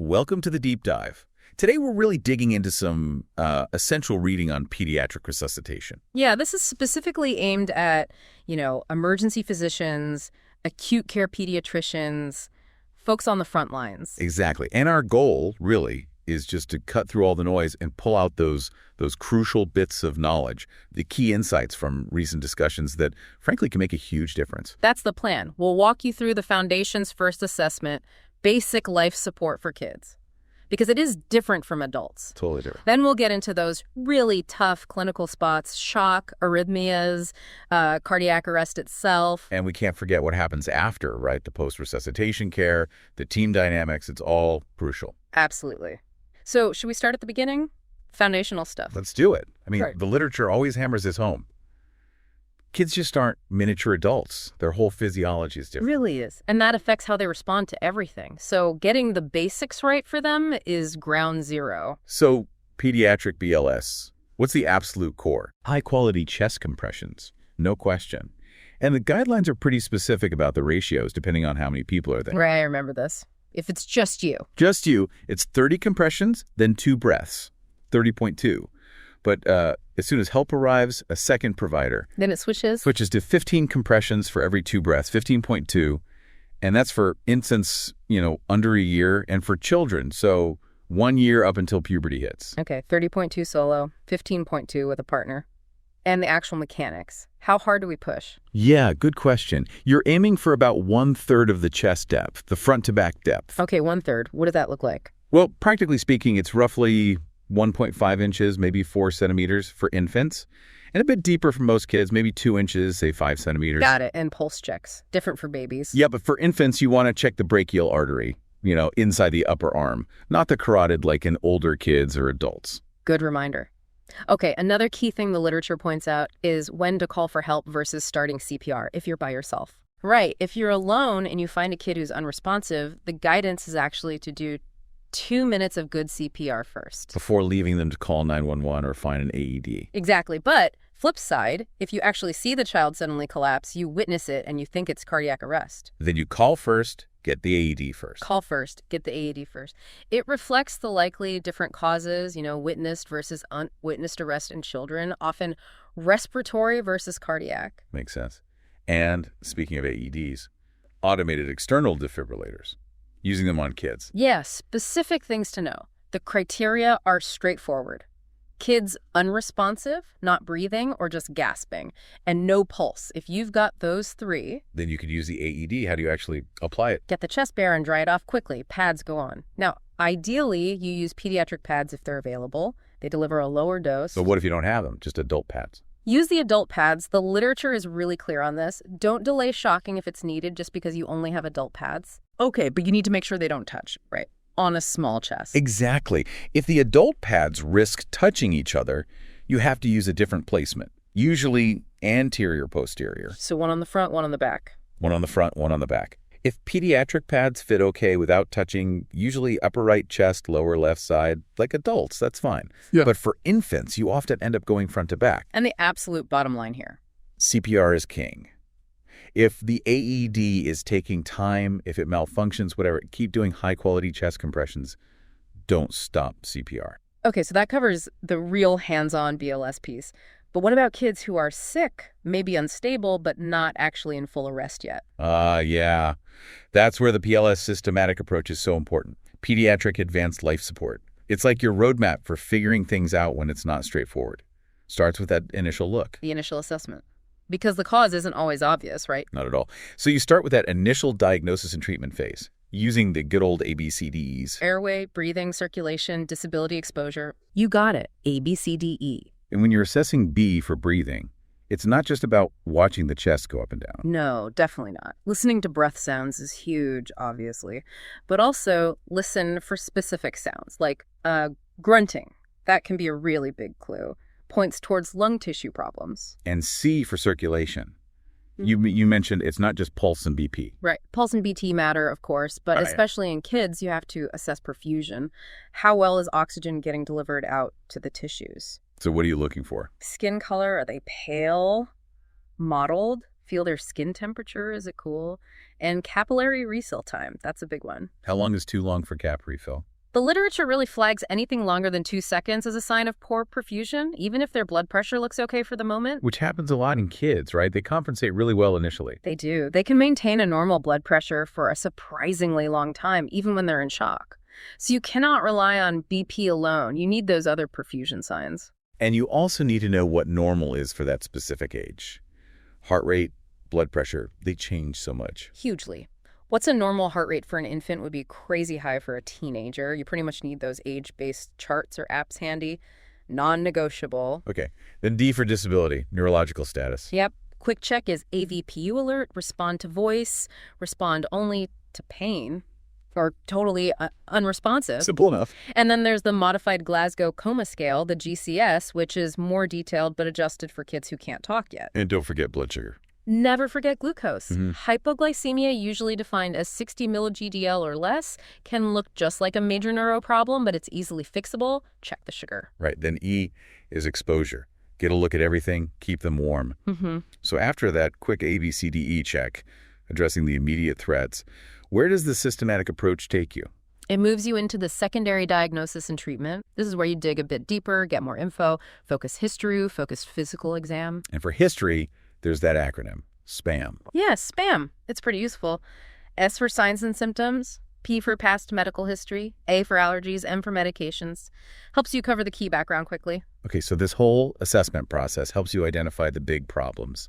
Welcome to the deep dive. Today we're really digging into some essential reading on pediatric resuscitation. Yeah, this is specifically aimed at, emergency physicians, acute care pediatricians, folks on the front lines. Exactly. And our goal, really, is just to cut through all the noise and pull out those crucial bits of knowledge, the key insights from recent discussions that, frankly, can make a huge difference. That's the plan. We'll walk you through the Foundation's first assessment, basic life support for kids, because it is different from adults. Totally different. Then we'll get into those really tough clinical spots, shock, arrhythmias, cardiac arrest itself. And we can't forget what happens after, right? The post-resuscitation care, the team dynamics, it's all crucial. Absolutely. So should we start at the beginning? Foundational stuff. Let's do it. I mean, Right. The literature always hammers this home. Kids just aren't miniature adults. Their whole physiology is It different. really is. And that affects how they respond to everything. So getting the basics right for them is ground zero. So, pediatric BLS, what's the absolute core? High-quality chest compressions, no question. And the guidelines are pretty specific about the ratios, depending on how many people are there. Right, I remember this. If it's just you. Just you, it's 30 compressions, then 2 breaths, 30.2. But as soon as help arrives, a second provider Then it switches. switches to 15 compressions for every 2 breaths, 15.2. And that's for infants, under a year, and for children. So 1 year up until puberty hits. Okay, 30.2 solo, 15.2 with a partner. And the actual mechanics. How hard do we push? Yeah, good question. You're aiming for about 1/3 of the chest depth, the front to back depth. Okay, 1/3. What does that look like? Well, practically speaking, it's roughly 1.5 inches, maybe 4 centimeters for infants, and a bit deeper for most kids, maybe 2 inches, say 5 centimeters. Got it. And pulse checks. Different for babies. Yeah, but for infants, you want to check the brachial artery, inside the upper arm, not the carotid like in older kids or adults. Good reminder. Okay, another key thing the literature points out is when to call for help versus starting CPR if you're by yourself. Right, if you're alone and you find a kid who's unresponsive, the guidance is actually to do 2 minutes of good CPR first. Before leaving them to call 911 or find an AED. Exactly, but flip side, if you actually see the child suddenly collapse, you witness it and you think it's cardiac arrest. Then you call first, get the AED first. Call first, get the AED first. It reflects the likely different causes, witnessed versus unwitnessed arrest in children, often respiratory versus cardiac. Makes sense. And speaking of AEDs, automated external defibrillators, using them on kids. Yeah, specific things to know. The criteria are straightforward. Kids unresponsive, not breathing, or just gasping, and no pulse. If you've got those 3, Then you could use the AED. How do you actually apply it? get the chest bare and dry it off quickly. Pads go on. Now, ideally, you use pediatric pads if they're available. They deliver a lower dose. So what if you don't have them? Just adult pads? Use the adult pads. The literature is really clear on this. Don't delay shocking if it's needed just because you only have adult pads. Okay, but you need to make sure they don't touch, right? On a small chest. Exactly. If the adult pads risk touching each other, you have to use a different placement, usually anterior-posterior. So one on the front, one on the back. One on the front, one on the back. If pediatric pads fit okay without touching, usually upper right chest, lower left side, like adults, that's fine. Yeah. But for infants, you often end up going front to back. And the absolute bottom line here. CPR is king. If the AED is taking time, if it malfunctions, whatever, keep doing high-quality chest compressions. Don't stop CPR. Okay, so that covers the real hands-on BLS piece. But what about kids who are sick, maybe unstable, but not actually in full arrest yet? Yeah. That's where the PLS systematic approach is so important. Pediatric advanced life support. It's like your roadmap for figuring things out when it's not straightforward. Starts with that initial look. The initial assessment. Because the cause isn't always obvious, right? Not at all. So you start with that initial diagnosis and treatment phase, using the good old ABCDs. Airway, breathing, circulation, disability exposure. You got it. ABCDE. And when you're assessing B for breathing, it's not just about watching the chest go up and down. No, definitely not. Listening to breath sounds is huge, obviously. But also listen for specific sounds, like grunting. That can be a really big clue. Points towards lung tissue problems. And C for circulation. You mentioned it's not just pulse and BP. Right. Pulse and BT matter, of course, but especially in kids, you have to assess perfusion. How well is oxygen getting delivered out to the tissues? So what are you looking for? Skin color, are they pale? Mottled? Feel their skin temperature? Is it cool? And capillary refill time. That's a big one. How long is too long for cap refill? The literature really flags anything longer than 2 seconds as a sign of poor perfusion, even if their blood pressure looks okay for the moment. Which happens a lot in kids, right? They compensate really well initially. They do. They can maintain a normal blood pressure for a surprisingly long time, even when they're in shock. So you cannot rely on BP alone. You need those other perfusion signs. And you also need to know what normal is for that specific age. Heart rate, blood pressure, they change so much. Hugely. What's a normal heart rate for an infant would be crazy high for a teenager. You pretty much need those age-based charts or apps handy. Non-negotiable. Okay. Then D for disability, neurological status. Yep. Quick check is AVPU alert, respond to voice, respond only to pain, or totally unresponsive. Simple enough. And then there's the modified Glasgow Coma Scale, the GCS, which is more detailed but adjusted for kids who can't talk yet. And don't forget blood sugar. Never forget glucose. Hypoglycemia, usually defined as 60 milli-GDL or less, can look just like a major neuro problem, but it's easily fixable. Check the sugar. Right. Then E is exposure. Get a look at everything, keep them warm. So after that quick ABCDE check, addressing the immediate threats, where does the systematic approach take you? It moves you into the secondary diagnosis and treatment. This is where you dig a bit deeper, get more info, focus history, focus physical exam. And for history, there's that acronym, SPAM. Yeah, SPAM. It's pretty useful. S for signs and symptoms, P for past medical history, A for allergies, M for medications. Helps you cover the key background quickly. Okay, so this whole assessment process helps you identify the big problems.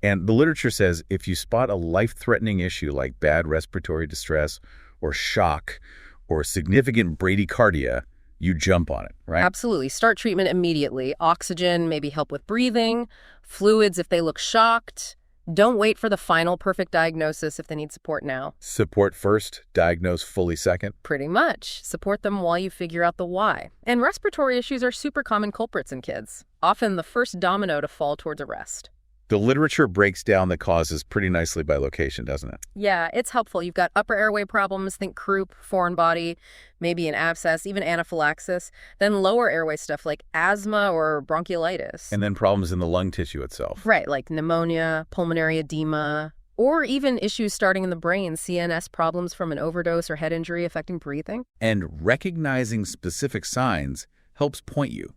And the literature says if you spot a life-threatening issue like bad respiratory distress or shock or significant bradycardia, you jump on it, right? Absolutely. Start treatment immediately. Oxygen, maybe help with breathing, fluids if they look shocked. Don't wait for the final perfect diagnosis if they need support now. Support first, diagnose fully second. Pretty much. Support them while you figure out the why. And respiratory issues are super common culprits in kids, often the first domino to fall towards arrest. The literature breaks down the causes pretty nicely by location, doesn't it? Yeah, it's helpful. You've got upper airway problems, think croup, foreign body, maybe an abscess, even anaphylaxis. Then lower airway stuff like asthma or bronchiolitis. And then problems in the lung tissue itself. Right, like pneumonia, pulmonary edema, or even issues starting in the brain, CNS problems from an overdose or head injury affecting breathing. And recognizing specific signs helps point you,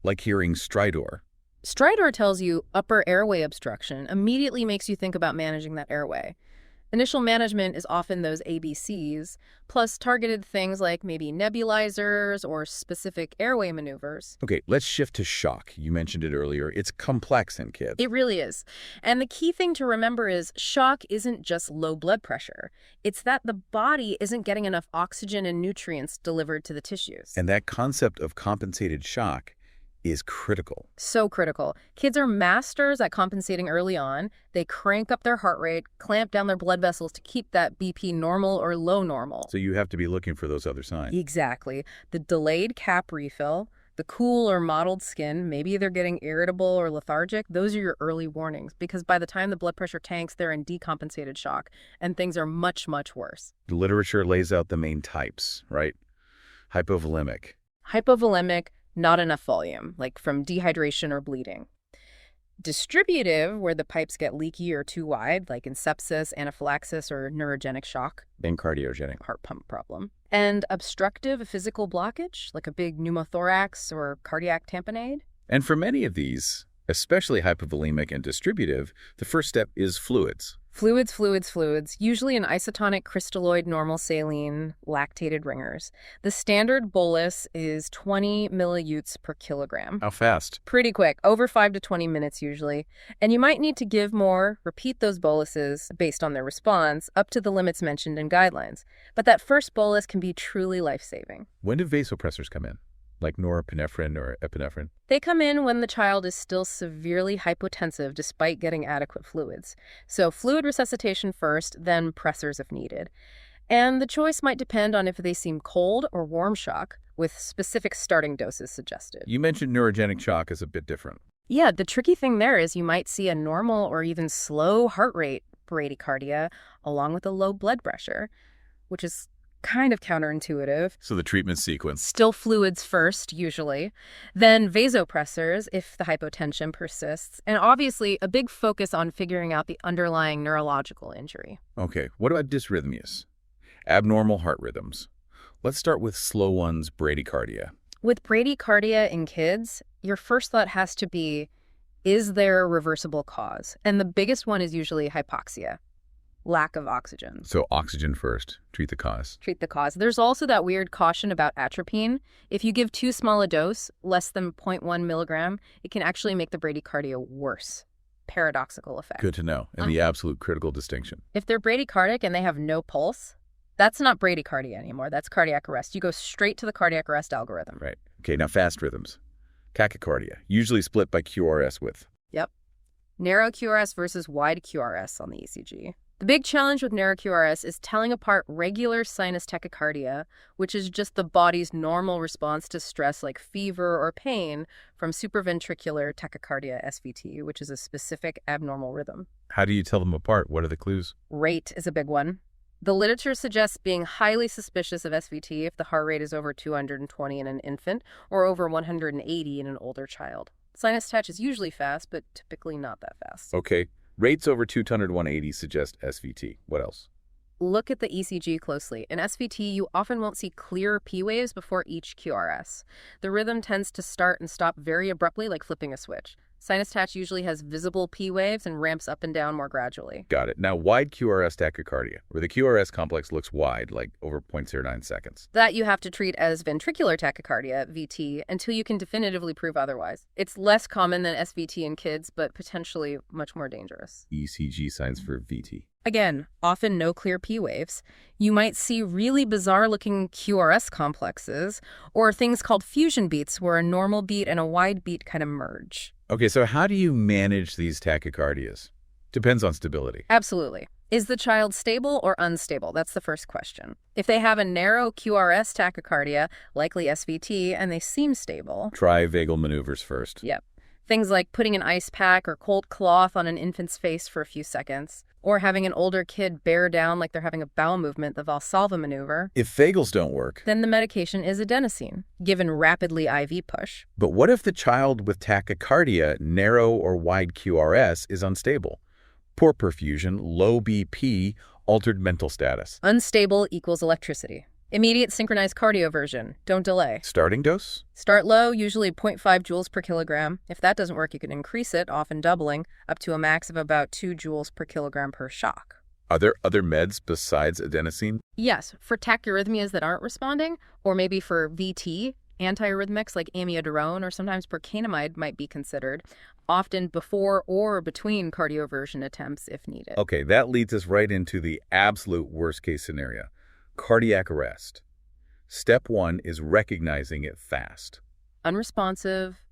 like hearing stridor. Stridor tells you upper airway obstruction, immediately makes you think about managing that airway. Initial management is often those ABCs, plus targeted things like maybe nebulizers or specific airway maneuvers. Okay, let's shift to shock. You mentioned it earlier. It's complex in kids. It really is. And the key thing to remember is shock isn't just low blood pressure. It's that the body isn't getting enough oxygen and nutrients delivered to the tissues. And that concept of compensated shock is critical. So critical. Kids are masters at compensating early on. They crank up their heart rate, clamp down their blood vessels to keep that BP normal or low normal. So you have to be looking for those other signs. Exactly. The delayed cap refill, the cool or mottled skin, maybe they're getting irritable or lethargic. Those are your early warnings because by the time the blood pressure tanks, they're in decompensated shock and things are much, much worse. The literature lays out the main types, right? Hypovolemic. Hypovolemic, not enough volume, like from dehydration or bleeding. Distributive, where the pipes get leaky or too wide, like in sepsis, anaphylaxis, or neurogenic shock. And cardiogenic. Heart pump problem. And obstructive, a physical blockage, like a big pneumothorax or cardiac tamponade. And for many of these, especially hypovolemic and distributive, the first step is fluids. Fluids, usually an isotonic crystalloid normal saline, lactated ringers. The standard bolus is 20 milliutes per kilogram. How fast? Pretty quick, over 5 to 20 minutes usually. And you might need to give more, repeat those boluses based on their response, up to the limits mentioned in guidelines. But that first bolus can be truly life-saving. When do vasopressors come in? Like norepinephrine or epinephrine? They come in when the child is still severely hypotensive despite getting adequate fluids. So fluid resuscitation first, then pressors if needed. And the choice might depend on if they seem cold or warm shock, with specific starting doses suggested. You mentioned neurogenic shock is a bit different. Yeah, the tricky thing there is you might see a normal or even slow heart rate bradycardia along with a low blood pressure, which is kind of counterintuitive. So the treatment sequence. Still fluids first, usually. Then vasopressors, if the hypotension persists. And obviously, a big focus on figuring out the underlying neurological injury. Okay, what about dysrhythmias? Abnormal heart rhythms. Let's start with slow ones, bradycardia. With bradycardia in kids, your first thought has to be, is there a reversible cause? And the biggest one is usually hypoxia, lack of oxygen. So oxygen first. Treat the cause. Treat the cause. There's also that weird caution about atropine. If you give too small a dose, less than 0.1 milligram, it can actually make the bradycardia worse. Paradoxical effect. Good to know. And the absolute critical distinction. If they're bradycardic and they have no pulse, that's not bradycardia anymore. That's cardiac arrest. You go straight to the cardiac arrest algorithm. Right. Okay, now fast rhythms. Tachycardia, usually split by QRS width. Yep. Narrow QRS versus wide QRS on the ECG. The big challenge with narrow QRS is telling apart regular sinus tachycardia, which is just the body's normal response to stress like fever or pain, from supraventricular tachycardia, SVT, which is a specific abnormal rhythm. How do you tell them apart? What are the clues? Rate is a big one. The literature suggests being highly suspicious of SVT if the heart rate is over 220 in an infant or over 180 in an older child. Sinus tach is usually fast, but typically not that fast. Okay. Rates over 200 to 180 suggest SVT. What else? Look at the ECG closely. In SVT, you often won't see clear P waves before each QRS. The rhythm tends to start and stop very abruptly, like flipping a switch. Sinus tach usually has visible P waves and ramps up and down more gradually. Got it. Now, wide QRS tachycardia, where the QRS complex looks wide, like over 0.09 seconds. That you have to treat as ventricular tachycardia, VT, until you can definitively prove otherwise. It's less common than SVT in kids, but potentially much more dangerous. ECG signs for VT. Again, often no clear P waves. You might see really bizarre-looking QRS complexes, or things called fusion beats, where a normal beat and a wide beat kind of merge. Okay, so how do you manage these tachycardias? Depends on stability. Absolutely. Is the child stable or unstable? That's the first question. If they have a narrow QRS tachycardia, likely SVT, and they seem stable... Try vagal maneuvers first. Yep. Things like putting an ice pack or cold cloth on an infant's face for a few seconds, or having an older kid bear down like they're having a bowel movement, the Valsalva maneuver. If vagals don't work, then the medication is adenosine, given rapidly IV push. But what if the child with tachycardia, narrow or wide QRS, is unstable? Poor perfusion, low BP, altered mental status. Unstable equals electricity. Immediate synchronized cardioversion. Don't delay. Starting dose? Start low, usually 0.5 joules per kilogram. If that doesn't work, you can increase it, often doubling, up to a max of about 2 joules per kilogram per shock. Are there other meds besides adenosine? Yes, for tachyarrhythmias that aren't responding, or maybe for VT, antiarrhythmics like amiodarone or sometimes procainamide might be considered, often before or between cardioversion attempts if needed. Okay, that leads us right into the absolute worst-case scenario. Cardiac arrest. Step 1 is recognizing it fast. Unresponsive,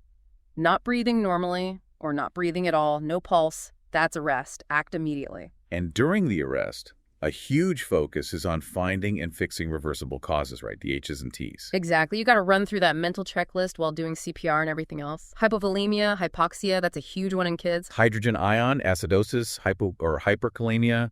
not breathing normally, or not breathing at all, no pulse, that's arrest. Act immediately. And during the arrest, a huge focus is on finding and fixing reversible causes, right? The H's and T's. Exactly. You got to run through that mental checklist while doing CPR and everything else. Hypovolemia, hypoxia, that's a huge one in kids. Hydrogen ion, acidosis, hyperkalemia,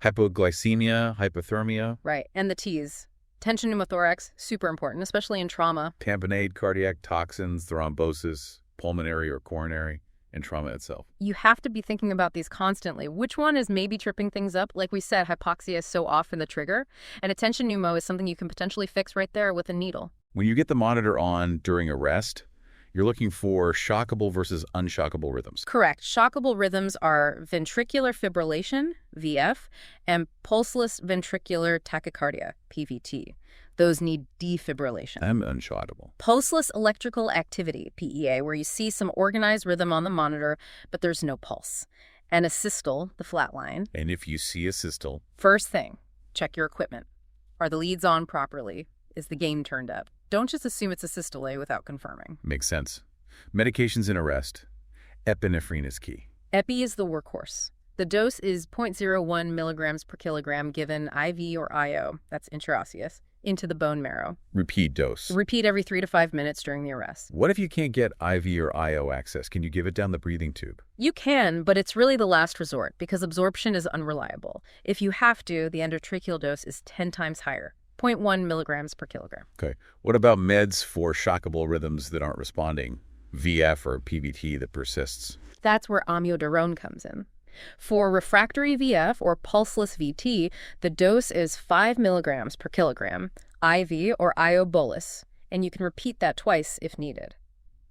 hypoglycemia, hypothermia. Right. And the T's. Tension pneumothorax, super important, especially in trauma. Tamponade, cardiac toxins, thrombosis, pulmonary or coronary, and trauma itself. You have to be thinking about these constantly. Which one is maybe tripping things up? Like we said, hypoxia is so often the trigger, and a tension pneumo is something you can potentially fix right there with a needle. When you get the monitor on during arrest, you're looking for shockable versus unshockable rhythms. Correct. Shockable rhythms are ventricular fibrillation, VF, and pulseless ventricular tachycardia, PVT. Those need defibrillation. I'm unshockable. Pulseless electrical activity, PEA, where you see some organized rhythm on the monitor, but there's no pulse. And a systole, the flat line. And if you see a systole, first thing, check your equipment. Are the leads on properly? Is the gain turned up? Don't just assume it's a systole without confirming. Makes sense. Medications in arrest. Epinephrine is key. Epi is the workhorse. The dose is 0.01 milligrams per kilogram given IV or IO, that's intraosseous, into the bone marrow. Repeat dose. Repeat every 3 to 5 minutes during the arrest. What if you can't get IV or IO access? Can you give it down the breathing tube? You can, but it's really the last resort because absorption is unreliable. If you have to, the endotracheal dose is 10 times higher. 0.1 milligrams per kilogram. Okay. What about meds for shockable rhythms that aren't responding? VF or PVT that persists? That's where amiodarone comes in. For refractory VF or pulseless VT, the dose is 5 milligrams per kilogram. IV or IO bolus, and you can repeat that twice if needed.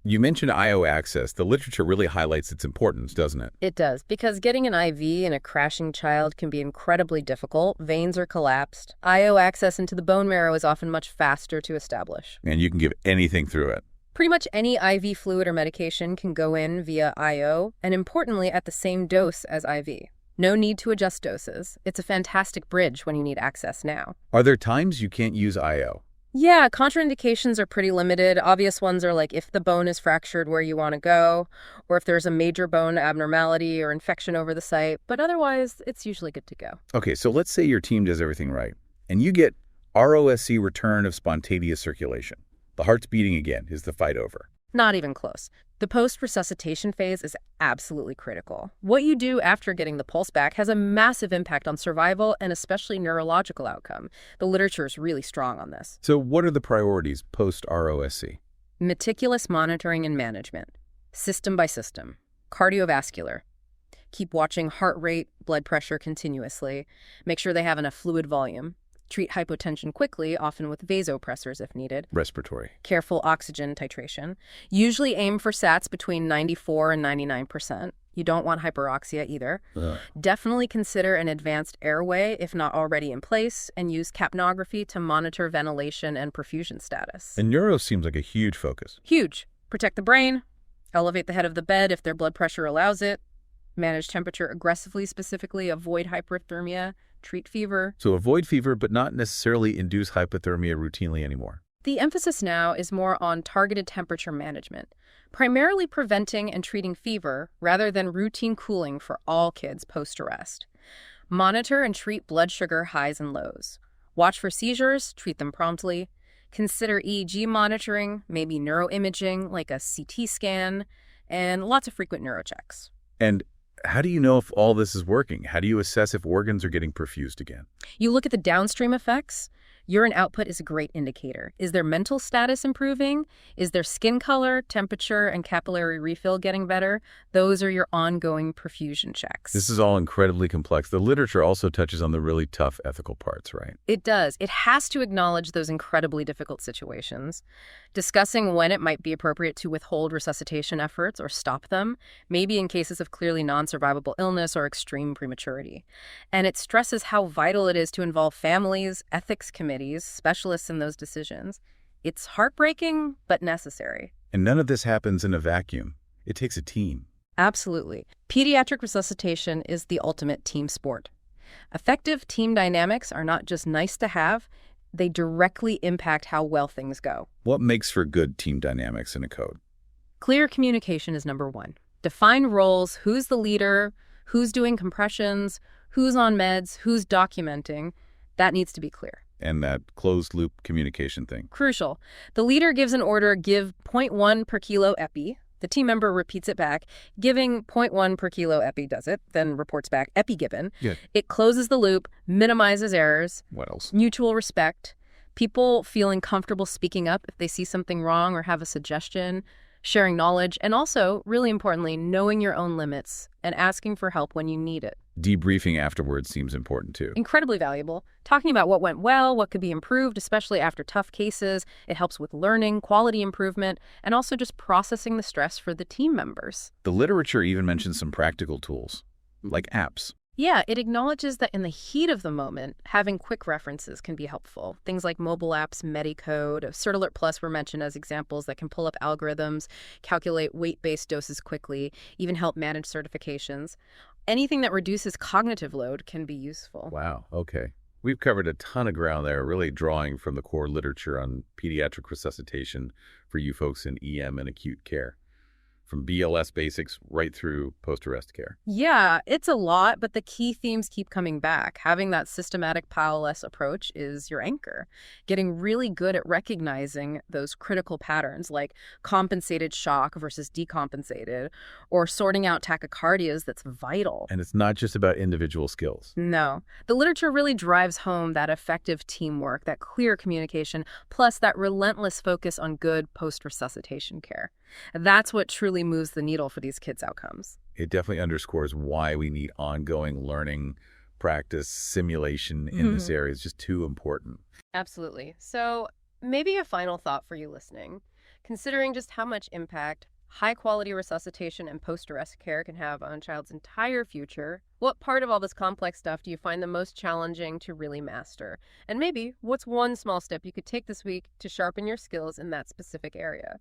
You mentioned IO access. The literature really highlights its importance, doesn't it? It does, because getting an IV in a crashing child can be incredibly difficult. Veins are collapsed. IO access into the bone marrow is often much faster to establish. And you can give anything through it. Pretty much any IV fluid or medication can go in via IO, and importantly, at the same dose as IV. No need to adjust doses. It's a fantastic bridge when you need access now. Are there times you can't use IO? Yeah, contraindications are pretty limited. Obvious ones are like if the bone is fractured where you want to go, or if there's a major bone abnormality or infection over the site, but otherwise, it's usually good to go. Okay, so let's say your team does everything right, and you get ROSC, return of spontaneous circulation. The heart's beating again. Is the fight over? Not even close. The post-resuscitation phase is absolutely critical. What you do after getting the pulse back has a massive impact on survival and especially neurological outcome. The literature is really strong on this. So what are the priorities post-ROSC? Meticulous monitoring and management, system by system, cardiovascular. Keep watching heart rate, blood pressure continuously. Make sure they have enough fluid volume. Treat hypotension quickly, often with vasopressors if needed. Respiratory. Careful oxygen titration. Usually aim for SATs between 94 and 99%. You don't want hyperoxia either. Definitely consider an advanced airway if not already in place, and use capnography to monitor ventilation and perfusion status. And neuro seems like a huge focus. Huge. Protect the brain. Elevate the head of the bed if their blood pressure allows it. Manage temperature aggressively, specifically avoid hyperthermia. Treat fever. So avoid fever, but not necessarily induce hypothermia routinely anymore. The emphasis now is more on targeted temperature management, primarily preventing and treating fever rather than routine cooling for all kids post-arrest. Monitor and treat blood sugar highs and lows. Watch for seizures, treat them promptly. Consider EEG monitoring, maybe neuroimaging like a CT scan, and lots of frequent neurochecks. And how do you know if all this is working? How do you assess if organs are getting perfused again? You look at the downstream effects. Urine output is a great indicator. Is their mental status improving? Is their skin color, temperature, and capillary refill getting better? Those are your ongoing perfusion checks. This is all incredibly complex. The literature also touches on the really tough ethical parts, right? It does. It has to acknowledge those incredibly difficult situations. Discussing when it might be appropriate to withhold resuscitation efforts or stop them, maybe in cases of clearly non-survivable illness or extreme prematurity. And it stresses how vital it is to involve families, ethics committees, specialists in those decisions. It's heartbreaking, but necessary. And none of this happens in a vacuum. It takes a team. Absolutely. Pediatric resuscitation is the ultimate team sport. Effective team dynamics are not just nice to have, they directly impact how well things go. What makes for good team dynamics in a code? Clear communication is number one. Define roles, who's the leader, who's doing compressions, who's on meds, who's documenting. That needs to be clear. And that closed-loop communication thing. Crucial. The leader gives an order, give 0.1 per kilo epi. The team member repeats it back. Giving 0.1 per kilo epi does it, then reports back epi given. Good. It closes the loop, minimizes errors. What else? Mutual respect. People feeling comfortable speaking up if they see something wrong or have a suggestion. Sharing knowledge. And also, really importantly, knowing your own limits and asking for help when you need it. Debriefing afterwards seems important too. Incredibly valuable. Talking about what went well, what could be improved, especially after tough cases. It helps with learning, quality improvement, and also just processing the stress for the team members. The literature even mentions some practical tools, like apps. Yeah, it acknowledges that in the heat of the moment, having quick references can be helpful. Things like mobile apps, Medicode, CertAlert Plus were mentioned as examples that can pull up algorithms, calculate weight-based doses quickly, even help manage certifications. Anything that reduces cognitive load can be useful. Wow, okay. We've covered a ton of ground there, really drawing from the core literature on pediatric resuscitation for you folks in EM and acute care. From BLS basics right through post-arrest care. Yeah, it's a lot, but the key themes keep coming back. Having that systematic PALS approach is your anchor. Getting really good at recognizing those critical patterns like compensated shock versus decompensated, or sorting out tachycardias that's vital. And it's not just about individual skills. No. The literature really drives home that effective teamwork, that clear communication, plus that relentless focus on good post-resuscitation care. That's what truly moves the needle for these kids' outcomes. It definitely underscores why we need ongoing learning, practice simulation in this area is just too important. Absolutely. So maybe a final thought for you listening. Considering just how much impact high-quality resuscitation and post-arrest care can have on a child's entire future, what part of all this complex stuff do you find the most challenging to really master? And maybe what's one small step you could take this week to sharpen your skills in that specific area?